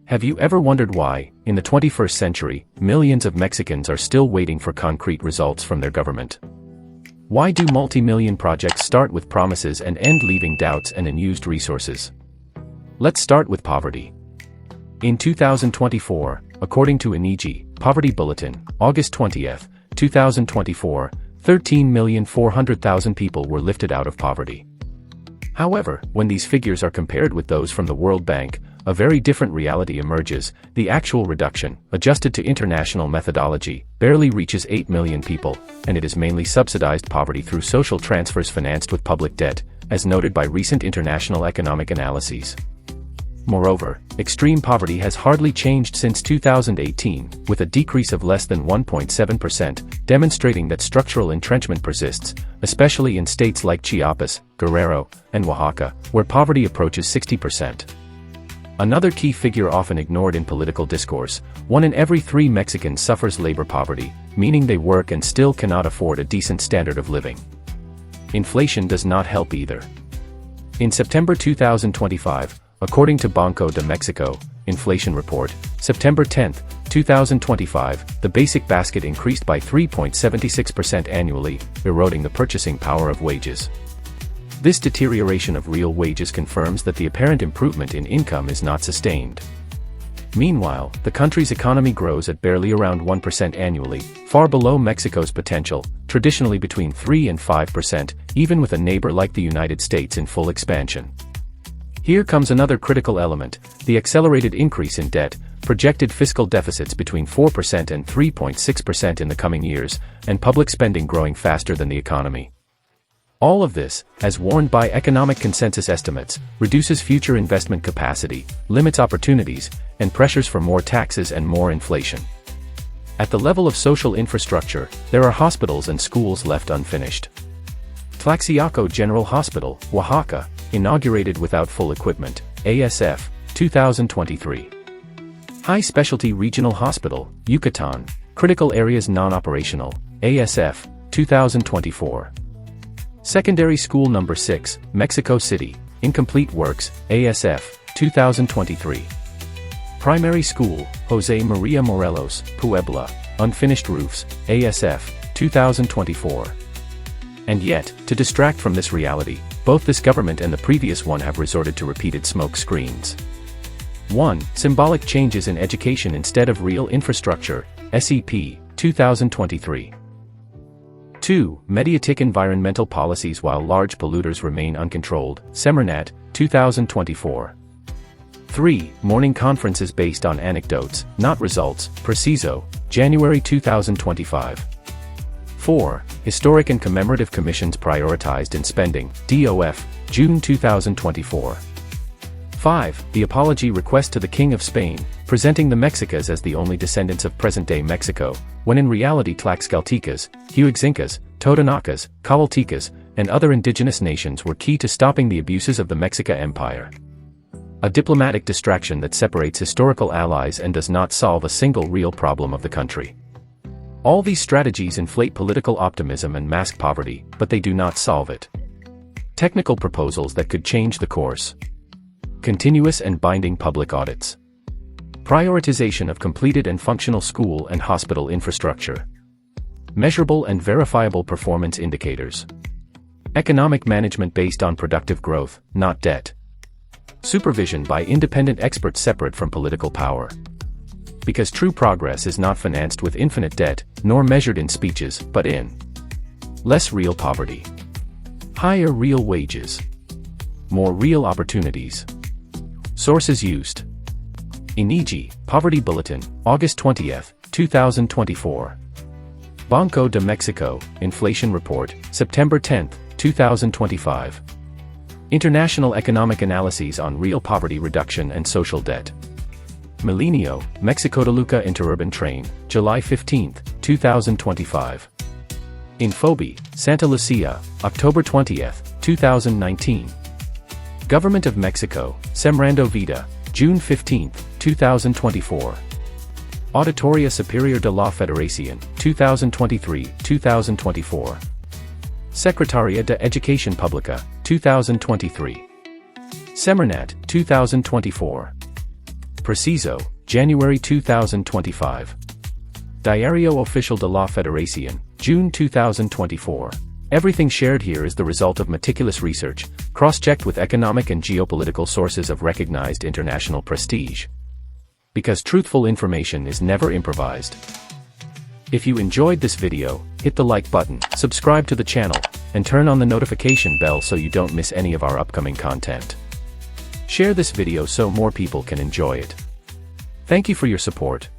Have you ever wondered why, in the 21st century, millions of Mexicans are still waiting for concrete results from their government? Why do multi-million projects start with promises and end leaving doubts and unused resources? Let's start with poverty. In 2024, according to INEGI, Poverty Bulletin, August 20, 2024, 13,400,000 people were lifted out of poverty. However, when these figures are compared with those from the World Bank, a very different reality emerges. The actual reduction, adjusted to international methodology, barely reaches 8 million people, and it is mainly subsidized poverty through social transfers financed with public debt, as noted by recent international economic analyses. Moreover, extreme poverty has hardly changed since 2018, with a decrease of less than 1.7%, demonstrating that structural entrenchment persists, especially in states like Chiapas, Guerrero, and Oaxaca, where poverty approaches 60%. Another key figure often ignored in political discourse: 1 in every 3 Mexicans suffers labor poverty, meaning they work and still cannot afford a decent standard of living. Inflation does not help either. In September 2025, according to Banco de Mexico Inflation Report, September 10, 2025, the basic basket increased by 3.76% annually, eroding the purchasing power of wages. This deterioration of real wages confirms that the apparent improvement in income is not sustained. Meanwhile, the country's economy grows at barely around 1% annually, far below Mexico's potential, traditionally between 3 and 5%, even with a neighbor like the United States in full expansion. Here comes another critical element: the accelerated increase in debt, projected fiscal deficits between 4% and 3.6% in the coming years, and public spending growing faster than the economy. All of this, as warned by economic consensus estimates, reduces future investment capacity, limits opportunities, and pressures for more taxes and more inflation. At the level of social infrastructure, there are hospitals and schools left unfinished. Tlaxiaco General Hospital, Oaxaca, inaugurated without full equipment, ASF, 2023. High Specialty Regional Hospital, Yucatan, critical areas non-operational, ASF, 2024. Secondary School No. 6, Mexico City, incomplete works, ASF, 2023. Primary School, Jose Maria Morelos, Puebla, unfinished roofs, ASF, 2024. And yet, to distract from this reality, both this government and the previous one have resorted to repeated smoke screens. 1. Symbolic changes in education instead of real infrastructure, SEP, 2023. 2. Mediatic environmental policies while large polluters remain uncontrolled, Semarnat, 2024. 3. Morning conferences based on anecdotes, not results, Preciso, January 2025. 4. Historic and commemorative commissions prioritized in spending, DOF, June 2024. 5. The apology request to the King of Spain, presenting the Mexicas as the only descendants of present-day Mexico, when in reality Tlaxcaltecas, Huexicas, Totonacas, Cahualtecas, and other indigenous nations were key to stopping the abuses of the Mexica Empire. A diplomatic distraction that separates historical allies and does not solve a single real problem of the country. All these strategies inflate political optimism and mask poverty, but they do not solve it. Technical proposals that could change the course. Continuous and binding public audits. Prioritization of completed and functional school and hospital infrastructure. Measurable and verifiable performance indicators. Economic management based on productive growth, not debt. Supervision by independent experts separate from political power. Because true progress is not financed with infinite debt, nor measured in speeches, but in less real poverty, higher real wages, more real opportunities. Sources used: INEGI, Poverty Bulletin, August 20, 2024. Banco de Mexico, Inflation Report, September 10, 2025. International Economic Analyses on Real Poverty Reduction and Social Debt. Milenio, Mexico-Toluca Interurban Train, July 15, 2025. Infobi, Santa Lucia, October 20, 2019. Government of Mexico, Sembrando Vida, June 15, 2024. Auditoría Superior de la Federación, 2023-2024. Secretaría de Educación Pública, 2023. Semarnat, 2024. Preciso, January 2025. Diario Oficial de la Federación, June 2024. Everything shared here is the result of meticulous research, cross-checked with economic and geopolitical sources of recognized international prestige. Because truthful information is never improvised. If you enjoyed this video, hit the like button, subscribe to the channel, and turn on the notification bell so you don't miss any of our upcoming content. Share this video so more people can enjoy it. Thank you for your support.